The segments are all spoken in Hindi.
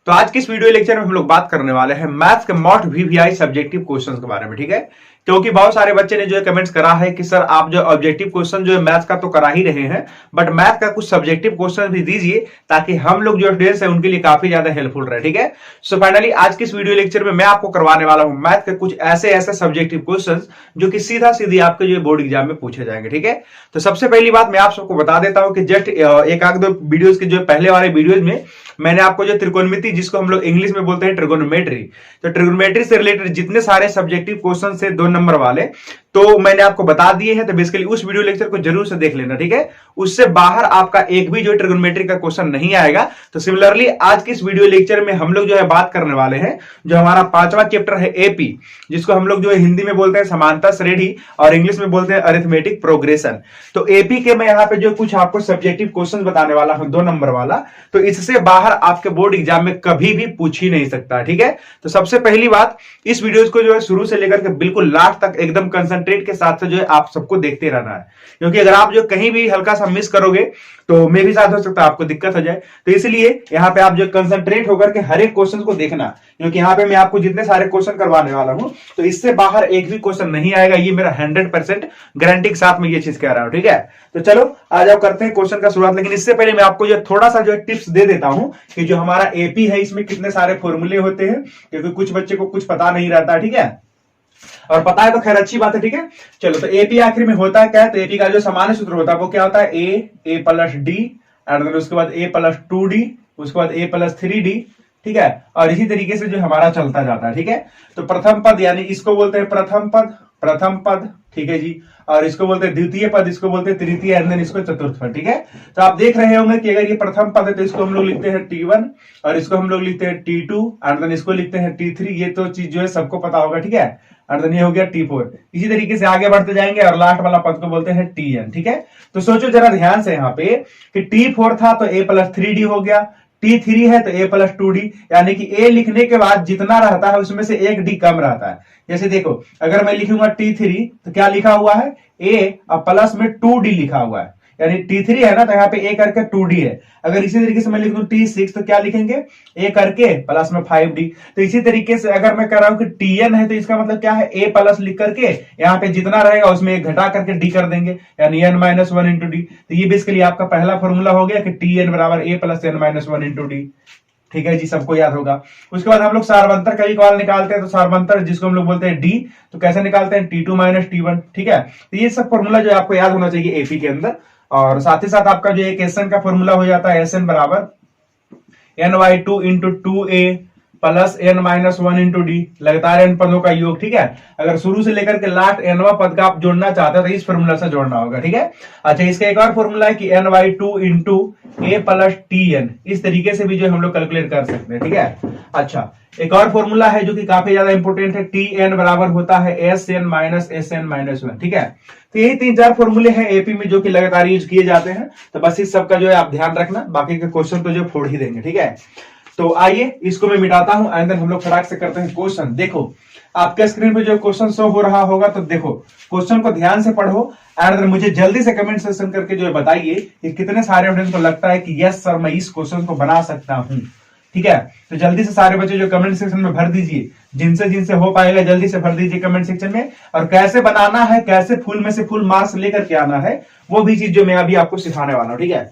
तो आज की इस वीडियो लेक्चर में हम लोग बात करने वाले हैं मैथ्स के मोस्ट वीवीआई सब्जेक्टिव क्वेश्चंस के बारे में। ठीक है, क्योंकि बहुत सारे बच्चे ने जो है कमेंट्स करा है कि सर आप जो ऑब्जेक्टिव क्वेश्चन जो है मैथ्स का तो करा ही रहे हैं, बट मैथ का कुछ सब्जेक्टिव क्वेश्चन भी दीजिए ताकि हम लोग जो स्टूडेंट्स हैं उनके लिए काफी ज्यादा हेल्पफुल रहे। ठीक है, सो फाइनली आज की इस वीडियो लेक्चर में मैं आपको करवाने वाला हूं मैथ के कुछ ऐसे सब्जेक्टिव क्वेश्चन जो कि सीधा सीधी आपके जो बोर्ड एग्जाम में पूछे जाएंगे। ठीक है, तो सबसे पहली बात मैं आप सबको बता देता हूं कि जस्ट एक आध दो वीडियोज के जो पहले वाले वीडियोज में मैंने आपको जो त्रिकोणमिति, जिसको हम लोग इंग्लिश में बोलते हैं ट्रिगोनोमेट्री, तो ट्रिगोनोमेट्री से रिलेटेड जितने सारे सब्जेक्टिव क्वेश्चन से 2 नंबर वाले तो मैंने आपको बता दिए हैं। तो बेसिकली उस वीडियो लेक्चर को जरूर से देख लेना। ठीक है, उससे बाहर आपका एक भी जो ट्रिगोनोमेट्री का क्वेश्चन नहीं आएगा। तो सिमिलरली आज की इस वीडियो लेक्चर में हम लोग जो है बात करने वाले हैं जो हमारा 5वां चैप्टर है एपी, जिसको हम लोग जो है हिंदी में बोलते हैं समांतर श्रेणी और इंग्लिश में बोलते हैं अरिथमेटिक प्रोग्रेशन। तो एपी के मैं यहाँ पे जो कुछ आपको सब्जेक्टिव क्वेश्चन बताने वाला हूं 2 नंबर वाला, तो इससे बाहर आपके बोर्ड एग्जाम में कभी भी पूछ ही नहीं सकता। ठीक है, तो सबसे पहली बात, इस वीडियो को जो है शुरू से लेकर के बिल्कुल लास्ट तक एकदम कंसंट्रेट के साथ जो है आप सबको देखते रहना है, क्योंकि अगर आप जो कहीं भी हल्का सा मिस करोगे तो मे भी साथ हो सकता है आपको दिक्कत हो जाए। तो इसलिए यहाँ पे आप जो कंसंट्रेट होकर के हर एक क्वेश्चन को देखना, क्योंकि यहाँ पे मैं आपको जितने सारे क्वेश्चन करवाने वाला हूं तो इससे बाहर एक भी क्वेश्चन नहीं आएगा, ये मेरा 100% गारंटी के साथ में ये चीज कह रहा हूं। ठीक है, तो चलो आ जाओ करते हैं क्वेश्चन का शुरुआत। लेकिन इससे पहले मैं आपको जो थोड़ा सा जो टिप्स दे देता हूं कि जो हमारा एपी है इसमें कितने सारे फॉर्मूले होते हैं, क्योंकि कुछ बच्चे को कुछ पता नहीं रहता। ठीक है, और पता है तो खैर अच्छी बात है। ठीक है, चलो तो एपी आखिर में होता है क्या है, तो एपी का जो सामान्य सूत्र होता है वो क्या होता है, ए प्लस डी एंड उसके बाद ए प्लस 2d, उसके बाद ए प्लस 3d। ठीक है, और इसी तरीके से जो हमारा चलता जाता है। ठीक है, तो प्रथम पद यानी इसको बोलते हैं प्रथम पद। ठीक है जी, और इसको बोलते हैं द्वितीय पद, इसको बोलते हैं तृतीय, एंड देन इसको चतुर्थ पद। ठीक है, तो आप देख रहे होंगे कि अगर ये प्रथम पद है तो इसको हम लोग लिखते हैं T1 और इसको हम लोग लिखते हैं T2 एंड देन इसको लिखते हैं T3। ये तो चीज जो है सबको पता होगा। ठीक है, और देन ये हो गया T4। इसी तरीके से आगे बढ़ते जाएंगे और लास्ट वाला पद को बोलते हैं Tn। ठीक है, तो सोचो जरा ध्यान से यहाँ पे कि T4 था तो a प्लस 3d हो गया, T3 है तो a प्लस 2d, यानी कि a लिखने के बाद जितना रहता है उसमें से एक d कम रहता है। जैसे देखो अगर मैं लिखूंगा T3 तो क्या लिखा हुआ है, a और प्लस में 2d लिखा हुआ है, यानी T3 है ना तो यहाँ पे a करके 2d है। अगर इसी तरीके से मैं लिख दूं T6 तो क्या लिखेंगे, a करके प्लस में 5d। तो इसी तरीके से अगर मैं कह रहा हूं कि Tn है तो इसका मतलब क्या है, a प्लस लिख करके यहाँ पे जितना रहेगा उसमें एक घटा करके d कर देंगे, यानी n माइनस 1 इंटू डी। तो ये बेसिकली आपका पहला फॉर्मूला हो गया कि Tn बराबर a plus n minus 1 into D. ठीक है जी, सबको याद होगा। उसके बाद हम लोग सार्वंतर का इक्वल निकालते हैं, तो सार्वंतर जिसको हम लोग बोलते हैं डी, तो कैसे निकालते हैं, T2 माइनस T1। ठीक है, तो ये सब फॉर्मूला जो आपको याद होना चाहिए एपी के अंदर। और साथ ही साथ आपका जो एक एसएन का फॉर्मूला हो जाता है, एसएन बराबर ny2 into 2a plus n minus 1 into D, लगातार n पदों का योग। ठीक है, अगर शुरू से लेकर के लास्ट nवां पद का आप जोड़ना चाहते हैं तो इस फॉर्मूला से जोड़ना होगा। ठीक है, अच्छा इसका एक और फॉर्मूला है कि ny2 into a plus tn, इस तरीके से भी जो हम लोग कैलकुलेट कर सकते हैं। ठीक है, अच्छा एक और फॉर्मूला है जो कि काफी ज्यादा इंपोर्टेंट है, tn बराबर होता है sn माइनस sn माइनस 1। ठीक है, तो यही 3-4 फॉर्मूले हैं एपी में जो कि लगातार यूज किए जाते हैं। तो बस इस सब का जो है आप ध्यान रखना, बाकी के क्वेश्चन तो जो फोड़ ही देंगे। ठीक है, तो आइए इसको मैं मिटाता हूं एंड देन हम लोग फटाक से करते हैं क्वेश्चन। देखो आपके स्क्रीन पे जो क्वेश्चन शो हो रहा होगा, तो देखो क्वेश्चन को ध्यान से पढ़ो एंड देन मुझे जल्दी से कमेंट सेक्शन करके जो है बताइए कि कितने सारे स्टूडेंट्स को लगता है कि यस सर मैं इस क्वेश्चन को बना सकता हूं। ठीक है, तो जल्दी से सारे बच्चे जो कमेंट सेक्शन में भर दीजिए, जिनसे हो पाएगा जल्दी से भर दीजिए कमेंट सेक्शन में। और कैसे बनाना है, कैसे फुल में से फुल मार्क्स लेकर के आना है, वो भी चीज जो मैं अभी आपको सिखाने वाला हूं। ठीक है,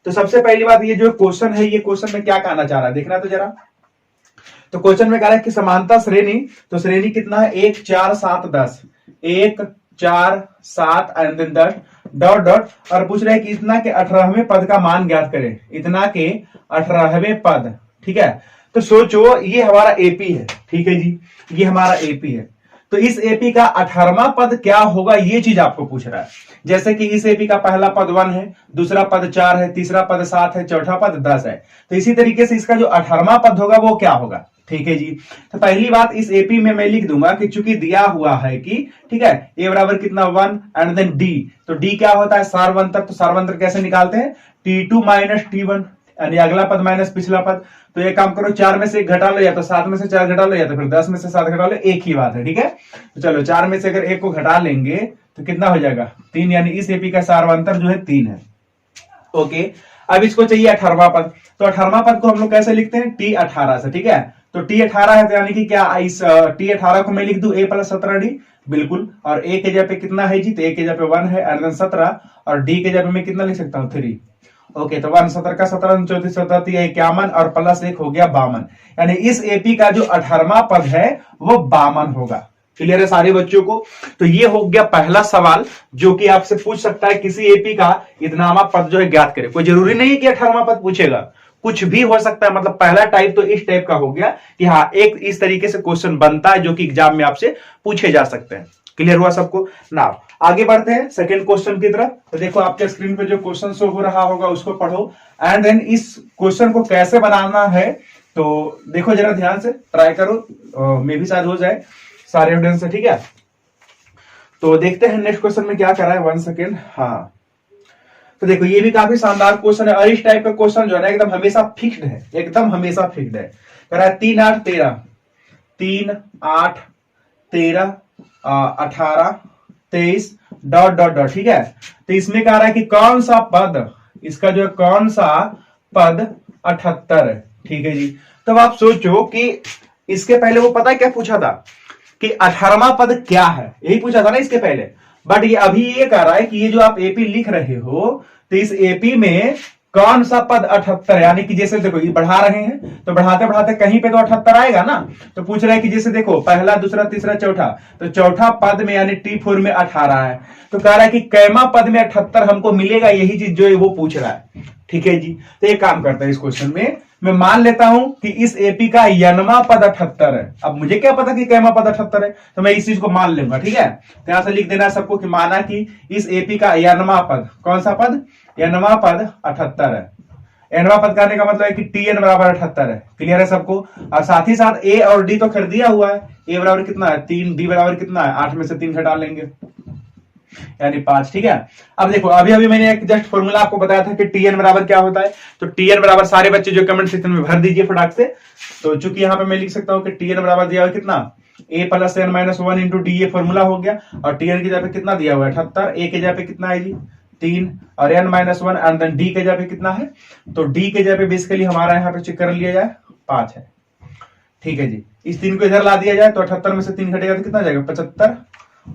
तो सबसे पहली बात ये जो क्वेश्चन है, ये क्वेश्चन में क्या कहना चाह रहा है देखना तो जरा। तो क्वेश्चन में कह रहा है कि समांतर श्रेणी, तो श्रेणी कितना है, 1 4 7 10, 1 4 7 एंड देन 10 डॉट डॉट, और पूछ रहे हैं कि इतना के 18वें पद का मान ज्ञात करें, इतना के 18वें पद। ठीक है, तो सोचो ये हमारा एपी है। ठीक है जी, ये हमारा एपी है, तो इस एपी का 18वां पद क्या होगा ये चीज आपको पूछ रहा है। जैसे कि इस एपी का पहला पद 1 है, दूसरा पद 4 है, तीसरा पद 7 है, चौथा पद 10 है, तो इसी तरीके से इसका जो 18वां पद होगा वो क्या होगा। ठीक है जी, तो पहली बात इस एपी में मैं लिख दूंगा कि चूंकि दिया हुआ है कि ठीक है ए बराबर कितना 1 एंड देन डी, तो डी क्या होता है, सार्वंतर। तो सार्वंतर कैसे निकालते हैं, T2 माइनस T1, यानी अगला पद माइनस पिछला पद। तो ये काम करो, 4 में से 1 घटा लो, या तो 7 में से 4 घटा लो, या तो फिर 10 में से 7 घटा लो, एक ही बात है। ठीक है, तो चलो 4 में से अगर 1 को घटा लेंगे तो कितना हो जाएगा, 3, यानी इस एपी का सार्वंतर जो है 3 है। ओके, अब इसको चाहिए 18वां पद, तो 18वां पद को हम लोग कैसे लिखते हैं, T18 से, ठीक है। तो T18 है तो यानी कि क्या इस T18 को मैं लिख दूं A+17D, बिल्कुल। और A के जगह पे कितना है जी, तो A के जगह पे 1 है, और देन 17, और D के जगह पे मैं कितना लिख सकता हूँ, 3। ओके, तो 1 17 का 17 34 17 51 और प्लस 1 हो गया 52, यानी इस एपी का जो 18वां पद है वो 52 होगा। क्लियर है सारे बच्चों को। तो ये हो गया पहला सवाल जो कि आपसे पूछ सकता है किसी एपी का इतनामा पद जो है ज्ञात करे। कोई जरूरी नहीं है कि 18वां पद पूछेगा, कुछ भी हो सकता है। मतलब पहला टाइप तो इस टाइप का हो गया कि हाँ एक इस तरीके से क्वेश्चन बनता है जो कि एग्जाम में आपसे पूछे जा सकते हैं। क्लियर हुआ सबको ना। आगे बढ़ते हैं सेकंड क्वेश्चन की तरफ। तो देखो आपके स्क्रीन पे जो क्वेश्चन शो हो रहा होगा उसको पढ़ो, एंड देन इस क्वेश्चन को कैसे बनाना है तो देखो जरा ध्यान से, ट्राई करो, मे भी शायद हो जाए सारे एविडेंस से, ठीक है। तो देखते हैं नेक्स्ट क्वेश्चन में क्या कर रहा है, 1 सेकेंड। हाँ, तो देखो ये भी काफी शानदार क्वेश्चन है, और इस टाइप का क्वेश्चन जो है ना एकदम हमेशा फिक्स्ड है, एकदम हमेशा फिक्स्ड है। कह रहा है 3 8 13, 3 8 13 18 23 डॉट डॉट डॉट, ठीक है। तो इसमें कह रहा है कि कौन सा पद, इसका जो है कौन सा पद 78 है, ठीक है जी। तब आप सोचो कि इसके पहले वो पता है क्या पूछा था कि 18वां पद क्या है, यही पूछा था ना इसके पहले। बट ये अभी ये कह रहा है कि ये जो आप एपी लिख रहे हो तो इस एपी में कौन सा पद 78 है, यानी कि जैसे देखो ये बढ़ा रहे हैं तो बढ़ाते बढ़ाते कहीं पे तो 78 आएगा ना। तो पूछ रहा है कि जैसे देखो पहला दूसरा तीसरा चौथा, तो चौथा पद में यानी T4 में 18 है, तो कह रहा है कि कैमा पद में 78 हमको मिलेगा, यही चीज जो है वो पूछ रहा है, ठीक है जी। तो एक काम करता है इस क्वेश्चन में मैं मान लेता हूं कि इस एपी का यनवा पद 78 है। अब मुझे क्या पता कि कैमा पद 78 है, तो मैं इस चीज को मान लूंगा, ठीक है। तो यहां से लिख देना सबको कि माना कि इस एपी का यनवा पद, कौन सा पद, यनवा पद 78 है। एनवा पद करने का मतलब है कि Tn बराबर 78 है। क्लियर है सबको। और साथ ही साथ ए और डी तो खरीद दिया हुआ है, ए बराबर कितना है 3, डी बराबर कितना है 8 में से 3 घटा लेंगे यानी 5, ठीक है। अब देखो अभी अभी मैंने एक जस्ट फॉर्मूला आपको बताया था कि Tn बराबर क्या होता है, तो Tn बराबर सारे बच्चे जो कमेंट सेक्शन में भर दीजिए फटाक से। तो चूंकि यहाँ पे मैं लिख सकता हूँ कि Tn बराबर दिया हुआ कितना, a plus n minus 1 into D, ये फॉर्मूला हो गया। और Tn की जगह पे कितना दिया हुआ है 78, a के जगह पे कितना है जी 3, और n minus 1, and then D के जगह पे कितना है, तो डी के जगह पे बेसिकली हमारा यहाँ पे चेक कर लिया जाए 5 है, ठीक है जी। इस 3 को इधर ला दिया जाए तो 78 में से 3 घटेगा तो कितना जाएगा 75।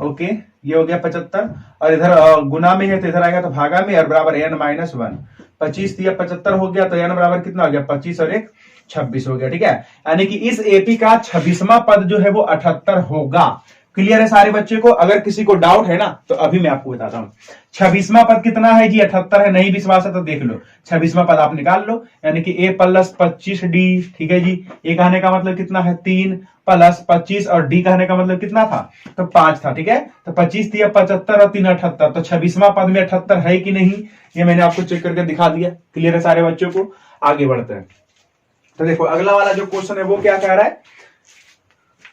ओके, ये हो गया 75, और इधर गुना में है तो इधर आएगा तो भागा में, और बराबर n माइनस 1, 25 दिया 75 हो गया, तो n बराबर कितना हो गया 25 और 1 26 हो गया, ठीक है। यानी कि इस एपी का 26वां पद जो है वो 78 होगा। क्लियर है सारे बच्चे को। अगर किसी को डाउट है ना तो अभी मैं आपको बताता हूं 26वां पद कितना है जी 78 है। नहीं विश्वास है तो देख लो, 26वां पद आप निकाल लो, यानी कि a प्लस 25d, ठीक है जी। a कहने का मतलब कितना है 3 प्लस 25, और d कहने का मतलब कितना था तो 5 था, ठीक है। तो 25 दिया 75 और 3 78, तो 26वां पद में 78 है कि नहीं ये मैंने आपको चेक करके दिखा दिया। क्लियर है सारे बच्चों को। आगे बढ़ते हैं। तो देखो अगला वाला जो क्वेश्चन है वो क्या कह रहा है।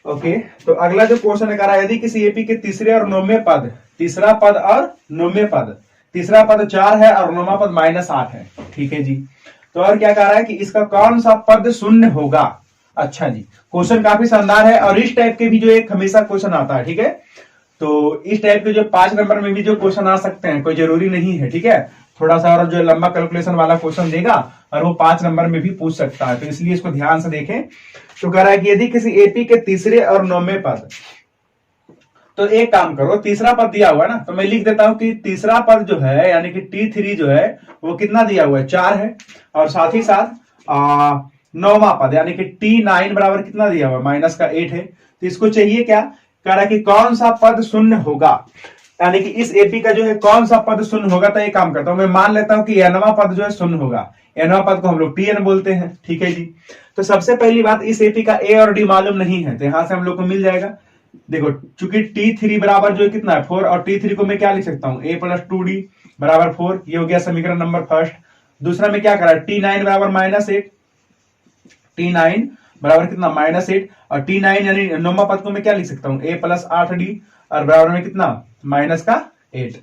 ओके, तो अगला जो क्वेश्चन है कह रहा है यदि किसी एपी के तीसरे और 9वें पद, तीसरा पद और 9वें पद, तीसरा पद 4 है और 9वां पद -8 है, ठीक है जी। तो और क्या कह रहा है कि इसका कौन सा पद शून्य होगा। अच्छा जी, क्वेश्चन काफी शानदार है, और इस टाइप के भी जो एक हमेशा क्वेश्चन आता है, ठीक है। तो इस टाइप के जो 5 नंबर में भी जो क्वेश्चन आ सकते हैं, कोई जरूरी नहीं है, ठीक है। थोड़ा सा और जो लंबा कैलकुलेशन वाला क्वेश्चन देगा और वो 5 नंबर में भी पूछ सकता है, तो इसलिए इसको ध्यान से देखें। तो कह रहा है कि यदि किसी एपी के तीसरे और 9वें पद, तो एक काम करो, तीसरा पद दिया हुआ है ना, तो मैं लिख देता हूं कि तीसरा पद जो है यानी कि T3 जो है वो कितना दिया हुआ है 4 है, और साथ ही साथ 9वां पद यानी कि T9 बराबर कितना दिया हुआ है -8 है। तो इसको चाहिए क्या, कह रहा है कि कौन सा पद शून्य होगा, यानी कि इस एपी का जो है कौन सा पद शून्य होगा। तो एक काम करता हूं, मैं मान लेता हूं कि nवां पद जो है शून्य होगा, nवां पद को हम लोग Tn बोलते हैं, ठीक है जी। तो सबसे पहली बात, इस एपी का a और d मालूम नहीं है, तो यहां से हम लोग को मिल जाएगा। देखो चूंकि T3 बराबर जो है कितना है 4, और T3 को मैं क्या लिख सकता हूं a प्लस 2d बराबर 4, ये हो गया समीकरण नंबर फर्स्ट। दूसरा में क्या करा T9 बराबर -8, T9 बराबर कितना -8, और T9 यानी 9वां पद को मैं क्या लिख सकता हूं a प्लस 8d, और बराबर में कितना -8,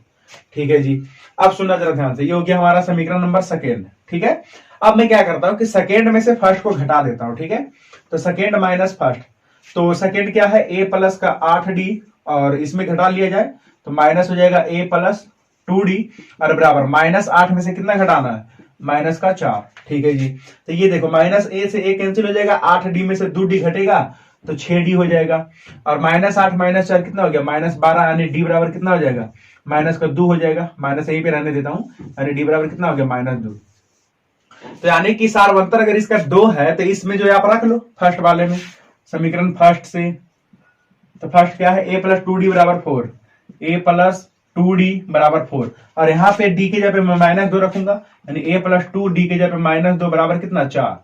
ठीक है जी। अब सुनना जरा ध्यान से, ये हो गया हमारा समीकरण नंबर सेकेंड, ठीक है। अब मैं क्या करता हूं कि सेकेंड में से फर्स्ट को घटा देता हूं, ठीक है। तो सेकेंड माइनस फर्स्ट, तो सेकेंड क्या है a प्लस का 8d, और इसमें घटा लिया जाए तो माइनस हो जाएगा a प्लस 2d, और बराबर -8 में से कितना घटाना है माइनस का 4, ठीक है जी। तो ये देखो माइनस ए से ए कैंसिल हो जाएगा, 8d में से 2d घटेगा तो 6d हो जाएगा, और -8 -4 कितना हो गया -12, यानी d बराबर कितना हो जाएगा माइनस का 2 हो जाएगा। माइनस यहीं पे रहने देता हूं, यानी d बराबर कितना हो गया -2। तो यानी कि सारवंतर अगर इसका 2 है तो इसमें जो है आप रख लो फर्स्ट वाले में, समीकरण फर्स्ट से। तो फर्स्ट क्या है, a + 2d बराबर 4, a + 2d बराबर 4, और यहाँ पे d के जगह पे मैं -2 रखूंगा, यानी a + 2d के जगह पे -2 बराबर कितना 4।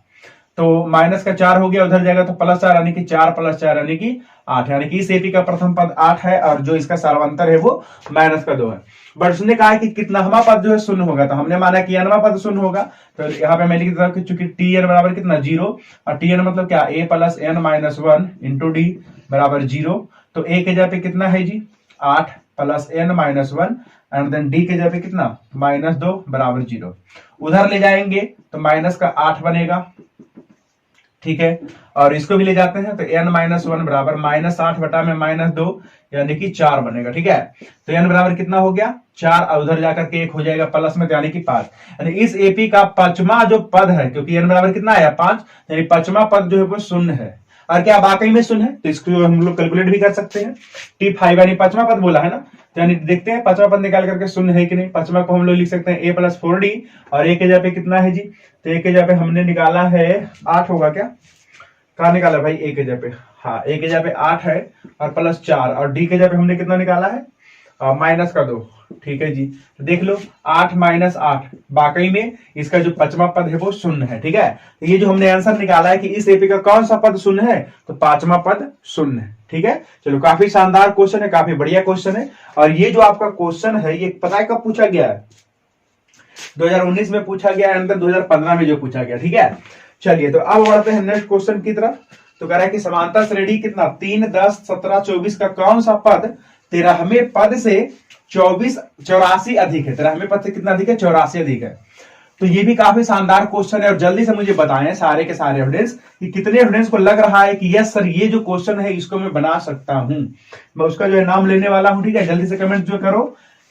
तो माइनस का 4 हो गया, उधर जाएगा तो +4, यानी कि 4 + 4 यानी कि 8, यानी कि इस एपी का प्रथम पद 8 है, और जो इसका सारवंतर है वो -2 है। बट उसने कहा है कि कितनावां पद जो है शून्य होगा, तो हमने माना कि nवां पद शून्य होगा। तो यहाँ पे मैं लिख देता हूँ कि चूंकि tn बराबर कितना 0, और tn मतलब क्या a + n - 1 इंटू d बराबर 0। तो a के जगह पे कितना है जी 8 + n - 1, एंड देन d के जगह पे कितना -2 बराबर 0। उधर ले जाएंगे तो माइनस का 8 बनेगा, ठीक है, और इसको भी ले जाते हैं तो n - 1 बराबर -8 बटा में -2, यानी कि 4 बनेगा, ठीक है। तो n बराबर कितना हो गया 4, और उधर जाकर के 1 हो जाएगा प्लस में, यानी कि 5। यानी इस एपी का पांचवा जो पद है, क्योंकि n बराबर कितना आया 5, यानी पांचवा पद जो है वो शून्य है। और क्या वाकई में शून्य है, तो इसको हम लोग कैलकुलेट भी कर सकते हैं। T5 यानी पांचवा पद बोला है ना, तो यानी देखते हैं पांचवा पद निकाल करके शून्य है कि नहीं। पांचवा को हम लोग लिख सकते हैं a + 4d, और a के जगह पे कितना है जी, तो a के जगह पे हमने निकाला है 8 होगा क्या, कहा निकाला भाई a के जगह पे, हाँ a के जगह पे 8 है, और +4, और d के जगह पे हमने कितना निकाला है -2, ठीक है जी। तो देख लो 8 - 8, वाकई में इसका जो पांचवा पद है वो शून्य है, ठीक है। तो ये जो हमने आंसर निकाला है कि इस एपी का कौन सा पद शून्य है, तो पांचवा पद शून्य है, ठीक है। चलो काफी शानदार क्वेश्चन है, काफी बढ़िया क्वेश्चन है। और ये जो आपका क्वेश्चन है ये पता है कब पूछा गया है, 2019 में पूछा गया, एंड 2015 में जो पूछा गया, ठीक है। चलिए तो अब बढ़ते हैं नेक्स्ट क्वेश्चन की तरफ। तो कह रहा है कि समांतर श्रेणी कितना 3, 10, 17, 24 का कौन सा पद 13वें पद से 84 अधिक है। 13वें पद से कितना अधिक है 84 अधिक है। तो ये भी काफी शानदार क्वेश्चन है, और जल्दी से मुझे बताएं सारे के सारे स्टूडेंट्स कि कितने स्टूडेंट्स को लग रहा है कि यस सर ये जो क्वेश्चन है इसको मैं बना सकता हूं। मैं उसका जो है नाम लेने वाला हूं, ठीक है। जल्दी से कमेंट जो करो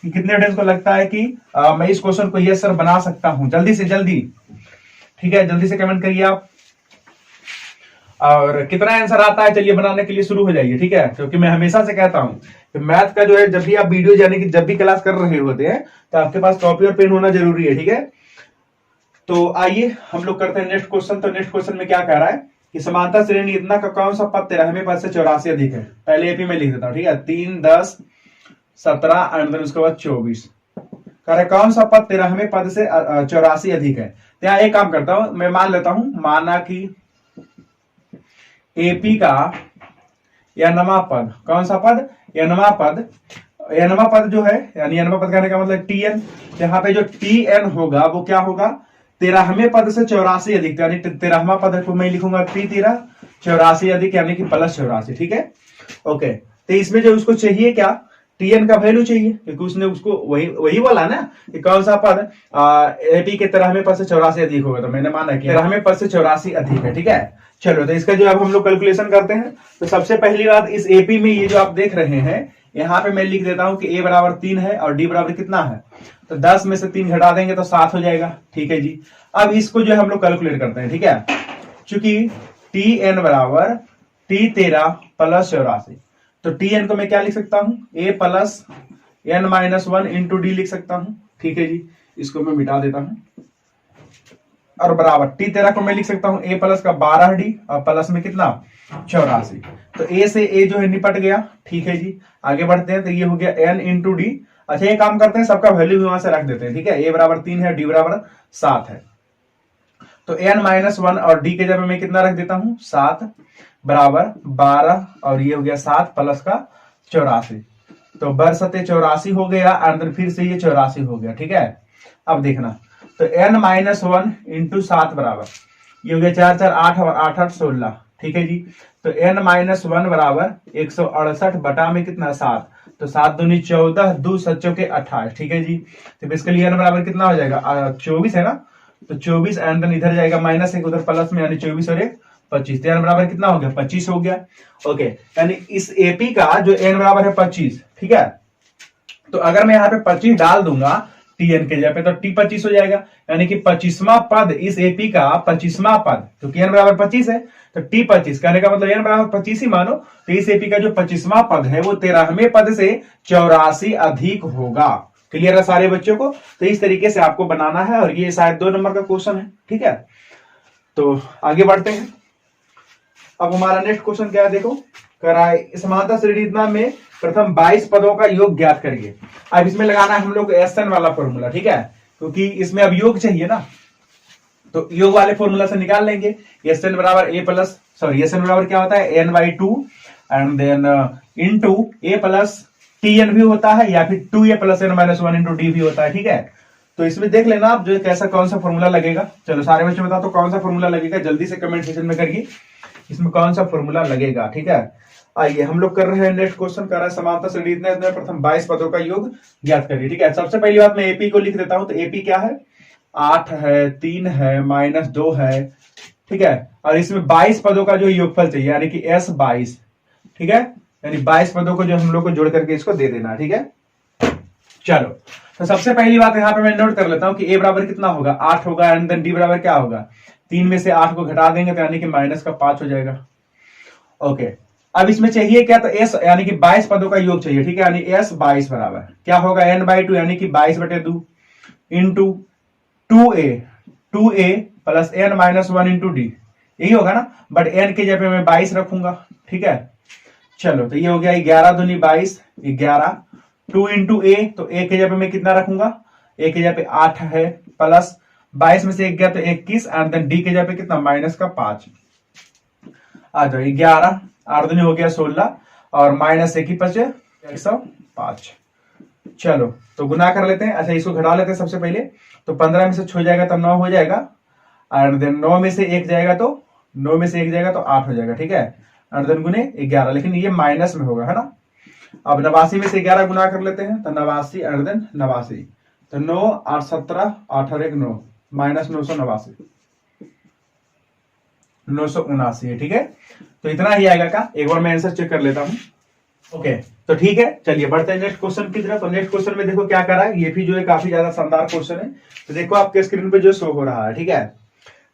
कि कितने स्टूडेंट्स को लगता है कि मैं इस क्वेश्चन को यस सर बना सकता हूं, जल्दी से जल्दी, ठीक है। जल्दी से कमेंट करिए आप, और कितना आंसर आता है चलिए बनाने के लिए शुरू हो जाइए, ठीक है। क्योंकि मैं हमेशा से कहता हूं कि मैथ का जो है जब भी आप वीडियो यानी कि जब भी क्लास कर रहे होते हैं तो आपके पास कॉपी और पेन होना जरूरी है, ठीक है। तो आइए हम लोग करते हैं नेक्स्ट क्वेश्चन। तो नेक्स्ट क्वेश्चन में क्या कह रहा है कि समांतर श्रेणी इतना का कौन सा पद 13वें पद से 84 अधिक है। पहले एपी में लिख देता हूं, ठीक है। 3, 10, 17 एंड देन उसके बाद 24। कह रहा है कौन सा पद 13वें पद से 84 अधिक है। तो यहाँ एक काम करता हूं, मैं मान लेता हूं, माना कि एपी का nवां पद, कौन सा पद nवां पद, nवां पद जो है यानी nवां पद कहने का मतलब tn, यहाँ पे जो tn होगा वो क्या होगा 13वें पद से 84 अधिक, यानी 13वां पद को मैं लिखूंगा T13 84 अधिक, यानी कि +84, ठीक है। ओके, तो इसमें जो उसको चाहिए क्या tn का वैल्यू चाहिए, क्योंकि उसने उसको वही बोला ना कि कौन सा पद एपी के 13वें पद से 84 अधिक होगा। तो मैंने माना कि 13वें पद से 84 अधिक है, ठीक है। चलो तो इसका जो अब हम लोग कैलकुलेशन करते हैं। तो सबसे पहली बात इस एपी में ये जो आप देख रहे हैं यहाँ पे मैं लिख देता हूं कि a बराबर 3 है और d बराबर कितना है, तो 10 में से 3 घटा देंगे तो 7 हो जाएगा, ठीक है जी। अब इसको जो है हम लोग कैलकुलेट करते हैं, ठीक है। चूंकि tn बराबर T13 + 84, तो tn को मैं क्या लिख सकता हूं a + n - 1 इंटू d लिख सकता हूं, ठीक है जी। इसको मैं मिटा देता हूं, और बराबर T13 को मैं लिख सकता हूं a प्लस का 12d और प्लस में कितना 84। तो a से a जो है निपट गया, ठीक है जी। आगे बढ़ते हैं, तो ये हो गया n इंटू डी। अच्छा ये काम करते हैं, सबका वैल्यू भी वहां से रख देते हैं, ठीक है। a बराबर 3 है, d बराबर 7 है, तो n - 1 और d के जगह मैं कितना रख देता हूं 7 बराबर 12, और ये हो गया 7 प्लस का 84, तो बरसते 84 हो गया, और फिर से ये 84 हो गया, ठीक है। अब देखना, तो n - 1 इंटू 7 बराबर ये हो गया 4 4 8 और 8 8 16, ठीक है जी। तो n - 1 बराबर 168 बटा में कितना 7, तो 7 दूनी 14, 2 7 के 28, ठीक है जी। तो बेसिकली n बराबर कितना हो जाएगा 24 है ना, तो 24 एंड देन इधर जाएगा -1 उधर प्लस में, यानी 24 और 1 25, तो n बराबर कितना हो गया 25 हो गया। ओके, यानी इस एपी का जो n बराबर है 25, ठीक है। तो अगर मैं यहाँ पे 25 डाल दूंगा टी एन के जगह पे, तो टी 25 हो जाएगा, यानी कि 25वां पद इस एपी का 25वां पद, क्योंकि एन बराबर 25 है तो टी 25 कहने का मतलब एन बराबर 25 ही मानो, तो इस एपी का जो 25वां पद है वो 13वें पद से 84 अधिक होगा। क्लियर है सारे बच्चों को? तो इस तरीके से आपको बनाना है, और ये शायद 2 नंबर का क्वेश्चन है। ठीक है, तो आगे बढ़ते हैं। अब हमारा नेक्स्ट क्वेश्चन क्या है, देखो कराए समानता श्रेणी में प्रथम 22 पदों का योग ज्ञात करिए। अब इसमें लगाना है हम लोग एसएन वाला फॉर्मूला, ठीक है, क्योंकि इसमें अब योग चाहिए ना, तो योग वाले फॉर्मूला से निकाल लेंगे। एसएन बराबर ए प्लस, सॉरी एसएन बराबर क्या होता है, N by 2 and then into A plus T N भी होता है, या फिर 2a plus N minus 1 into D भी होता है। ठीक है, तो इसमें देख लेना आप जो कैसा कौन सा फॉर्मूला लगेगा। चलो सारे बच्चे बता तो कौन सा फॉर्मूला लगेगा, जल्दी से कमेंट सेक्शन में करिए इसमें कौन सा फॉर्मूला लगेगा। ठीक है, आइए हम लोग कर रहे हैं नेक्स्ट क्वेश्चन, कर रहे हैं समानता श्रेणी में प्रथम 22 पदों का योग ज्ञात करिए। ठीक है, सबसे पहली बात मैं एपी को लिख देता हूं, तो एपी क्या है, 8 है, 3 है, माइनस 2 है। ठीक है, और इसमें 22 पदों का जो योगफल चाहिए, यानी कि एस 22। ठीक है, यानी 22 पदों को जो हम लोग को जोड़ करके इसको दे देना। ठीक है, चलो तो सबसे पहली बात यहाँ पे मैं नोट कर लेता हूं कि ए बराबर कितना होगा, 8 होगा, एंड देन डी बराबर क्या होगा, 3 में से 8 को घटा देंगे तो यानी कि माइनस का 5 हो जाएगा। ओके, अब इसमें चाहिए क्या, तो एस यानी कि 22 पदों का योग चाहिए। ठीक है, यानी एस 22 बराबर क्या होगा, एन बाई 2 यानी कि 22/2 into 2a plus N minus 1 into D, यही होगा ना, बट एन के जगह पे मैं 22 रखूंगा। ठीक है, चलो तो ये हो गया 11 दूनी 22, 11, 2 इंटू ए, तो ए के जगह पे मैं कितना रखूंगा, ए के जगह पे 8 है, प्लस 22 में से 1 गया तो 21, एंड देन डी के जगह पे कितना, माइनस का 5 आ जाओ, 11, 8 दूनी हो गया 16, और माइनस 1 ही बचे 105। चलो तो गुना कर लेते हैं, अच्छा इसको घटा लेते हैं सबसे पहले, तो 15 में से 6 जाएगा तो 9 हो जाएगा, एंड देन 9 में से 1 जाएगा तो 9 में से 1 जाएगा तो 8 हो जाएगा। ठीक है, एंड देन गुने 11, लेकिन ये माइनस में होगा, है ना। अब 89 में से 11 गुना कर लेते हैं, तो 89 एंड देन 89, तो 9 8 17 8 और 1 9, माइनस 989, 979 है। ठीक है, तो इतना ही आएगा का, एक बार मैं आंसर चेक कर लेता हूं। ओके, तो ठीक है, चलिए बढ़ते हैं नेक्स्ट क्वेश्चन की तरफ। तो नेक्स्ट क्वेश्चन में देखो क्या करा है, ये भी जो है काफी ज्यादा शानदार क्वेश्चन है। तो देखो आपके स्क्रीन पे जो शो हो रहा है, ठीक है,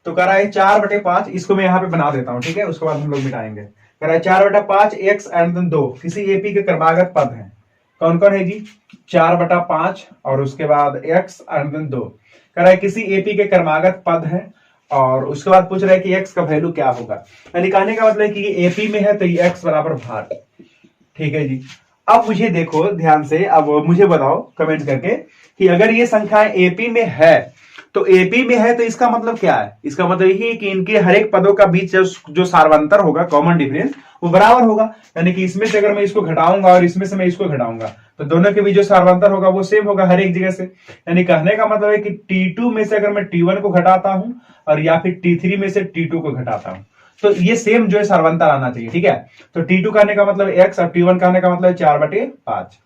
तो करा है 4/5, इसको मैं यहाँ पे बना देता हूँ। ठीक है, उसके बाद हम लोग मिटाएंगे। करा है 4/5 x एंड देन 2 किसी एपी के क्रमागत पद हैं, कौन कौन है जी, 4/5 और उसके बाद x एंड देन 2। करा है किसी एपी के क्रमागत पद है, और उसके बाद पूछ रहा है कि x का वैल्यू क्या होगा, यानी कहने का मतलब है कि ये एपी में है तो ये x बराबर भार। ठीक है जी, अब मुझे देखो ध्यान से, अब मुझे बताओ कमेंट करके कि अगर ये संख्या एपी में है, तो एपी में है तो इसका मतलब क्या है, इसका मतलब यही है कि इनके हर एक पदों का बीच जो सार्वंतर होगा, कॉमन डिफरेंस, वो बराबर होगा। यानी कि इसमें से अगर मैं इसको घटाऊंगा और इसमें से मैं इसको घटाऊंगा तो दोनों के बीच जो सार्वंतर होगा वो सेम होगा हर एक जगह से। यानी कहने का मतलब है कि T2 में से अगर मैं T1 को घटाता हूं, और या फिर T3 में से T2 को घटाता हूं, तो ये सेम जो है सार्वंतर आना चाहिए। ठीक है, तो T2 कहने का मतलब x और T1 कहने का मतलब 4/5,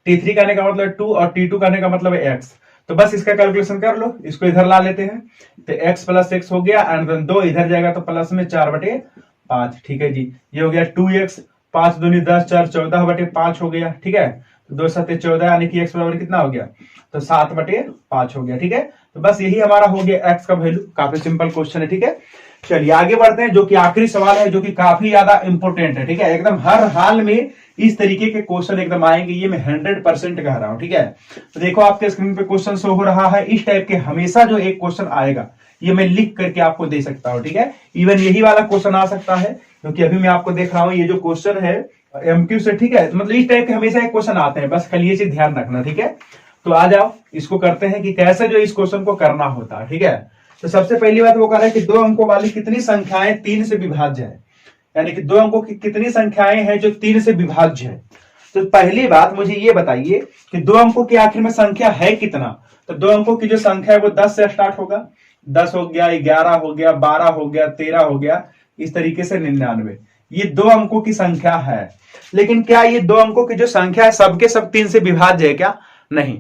T3 कहने का मतलब 2 और T2 कहने का मतलब है x। तो बस इसका कैलकुलेशन कर लो, इसको इधर ला लेते हैं, तो x प्लस x हो गया, एंड देन 2 इधर जाएगा तो प्लस में 4/5। ठीक है जी, ये हो गया 2x, 5 दूनी 10, 4 14/5 हो गया। ठीक है, तो 2 7 14, यानी कि x बराबर कितना हो गया, तो 7/5 हो गया। ठीक है, तो बस यही हमारा हो गया x का वैल्यू। काफी सिंपल क्वेश्चन है। ठीक है, चलिए आगे बढ़ते हैं, जो कि आखिरी सवाल है, जो कि काफी ज्यादा इंपॉर्टेंट है। ठीक है, एकदम हर हाल में इस तरीके के क्वेश्चन एकदम आएंगे, ये मैं 100% कह रहा हूं। ठीक है, तो देखो आपके स्क्रीन पे क्वेश्चन शो हो रहा है, इस टाइप के हमेशा जो एक क्वेश्चन आएगा ये मैं लिख करके आपको दे सकता हूं। ठीक है, इवन यही वाला क्वेश्चन आ सकता है, क्योंकि अभी मैं आपको देख रहा हूं ये जो क्वेश्चन है एमक्यू से। ठीक है, मतलब इस टाइप के हमेशा एक क्वेश्चन आते हैं, बस खाली ये चीज ध्यान रखना। ठीक है, तो आ जाओ इसको करते हैं कि कैसे जो इस क्वेश्चन को करना होता है। ठीक है, तो सबसे पहली बात वो कह रहा है कि 2 अंकों वाली कितनी संख्याएं 3 से विभाज्य है, यानी कि 2 अंकों की कितनी संख्याएं हैं जो 3 से विभाज्य है। तो पहली बात मुझे ये बताइए कि 2 अंकों के आखिर में संख्या है कितना। तो 2 अंकों की जो संख्या है वो 10 से स्टार्ट होगा, 10 हो गया, 11 हो गया, 12 हो गया, 13 हो गया, इस तरीके से 99। ये 2 अंकों की संख्या है, लेकिन क्या ये 2 अंकों की जो संख्या है सबके सब 3 से विभाज्य है क्या, नहीं।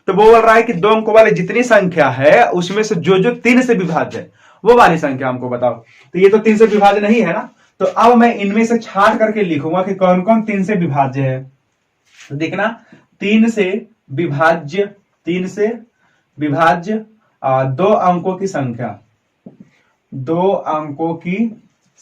तो वो बोल रहा है कि 2 अंकों वाले जितनी संख्या है उसमें से जो जो 3 से विभाज्य है वो वाली संख्या हमको बताओ। तो ये तो 3 से विभाज्य नहीं है ना, तो अब मैं इनमें से छांट करके लिखूंगा कि कौन कौन 3 से विभाज्य है। तो देखना 3 से विभाज्य 3 से विभाज्य 2 अंकों की संख्या, 2 अंकों की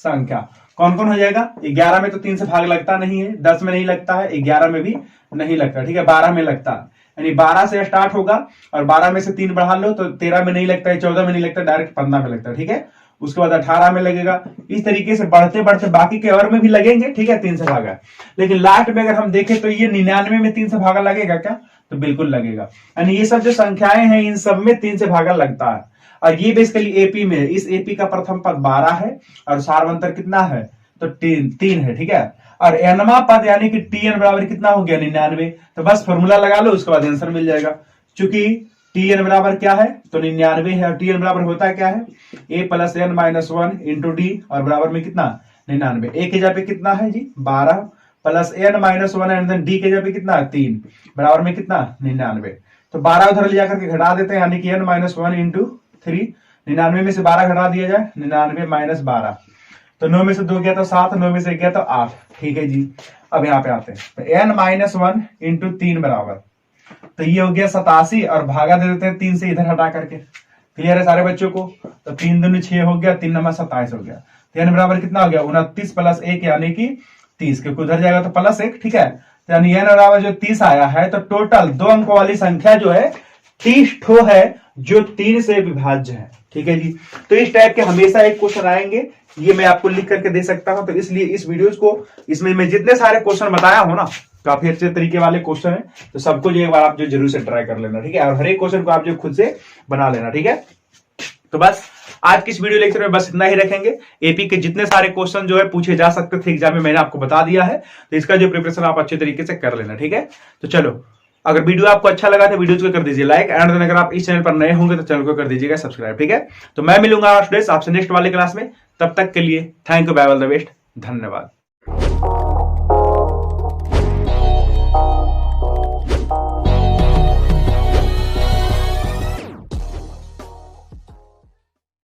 संख्या कौन कौन हो जाएगा? 11 में तो 3 से भाग लगता नहीं है, 10 में नहीं लगता है, 11 में भी नहीं लगता, ठीक है, 12 में लगता है, यानी 12 से स्टार्ट होगा और 12 में से 3 बढ़ा लो तो 13 में नहीं लगता है, 14 में नहीं लगता, डायरेक्ट 15 में लगता है, ठीक है। उसके बाद 18 में लगेगा। इस तरीके से बढ़ते बढ़ते बाकी के और में भी लगेंगे, ठीक है, 3 से भागा। लेकिन लास्ट में अगर हम देखें तो ये 99 में 3 से भागा लगेगा क्या? तो बिल्कुल लगेगा। यानी ये सब जो संख्याएं हैं इन सब में 3 से भागा लगता है। और ये बेसिकली एपी में है, इस एपी का प्रथम पद 12 है और सार्वंतर कितना है? तो 3 है, ठीक है। और एनवा पद यानी कि टीएन बराबर कितना हो गया? 99। तो बस फॉर्मूला लगा लो, उसके बाद आंसर मिल जाएगा। चूंकि टीएन बराबर क्या है? तो 99 है और टीएन बराबर होता है क्या है? A plus N minus 1 into d और बराबर में कितना? 99। ए के जगह पे कितना है जी? 12 plus N minus 1 and then D के जगह पे कितना? 3 बराबर में कितना? 99। तो 12 उधर ले जाकर के घटा देते हैं, यानी कि एन माइनस 1 इंटू 3। 99 में से 12 घटा दिया जाए, 99 माइनस 12, तो 9 में से 2 गया तो 7, 9 में से 1 गया तो 8, ठीक है जी। अब यहाँ पे आते हैं, तो एन माइनस 1 इंटू 3 बराबर, तो ये हो गया 87 और भागा दे देते हैं 3 से इधर हटा करके। क्लियर है सारे बच्चों को? तो 3 दूनी 6 हो गया, 3 नंबर 27 हो गया। तो एन बराबर कितना हो गया? 29 प्लस 1 यानी कि 30, क्योंकि उधर जाएगा तो प्लस 1, ठीक है। तो यानी एन बराबर जो 30 आया है, तो टोटल 2 अंकों वाली संख्या जो है 30 ठो है जो 3 से विभाज्य है, ठीक है जी। तो इस टाइप के हमेशा एक क्वेश्चन आएंगे, ये मैं आपको लिख करके दे सकता हूं। तो इसलिए इस वीडियोस को, इसमें मैं जितने सारे क्वेश्चन बताया हूं ना, काफी अच्छे तरीके वाले क्वेश्चन है, तो सबको जो एक बार आप जो जरूर से ट्राई कर लेना, ठीक है। और हर एक क्वेश्चन को आप जो खुद से बना लेना, ठीक है। तो बस आज की इस वीडियो लेक्चर में बस इतना ही रखेंगे। एपी के जितने सारे क्वेश्चन जो है पूछे जा सकते थे एग्जाम में, मैंने आपको बता दिया है, तो इसका जो प्रिपरेशन आप अच्छे तरीके से कर लेना, ठीक है। तो चलो, अगर वीडियो आपको अच्छा लगा तो वीडियो को कर दीजिए लाइक, एंड अगर आप इस चैनल पर नए होंगे तो चैनल को कर दीजिएगा सब्सक्राइब, ठीक है। तो मैं मिलूंगा स्टूडेंट्स आपसे नेक्स्ट वाले क्लास में, तब तक के लिए thank you, bye all the best, धन्यवाद।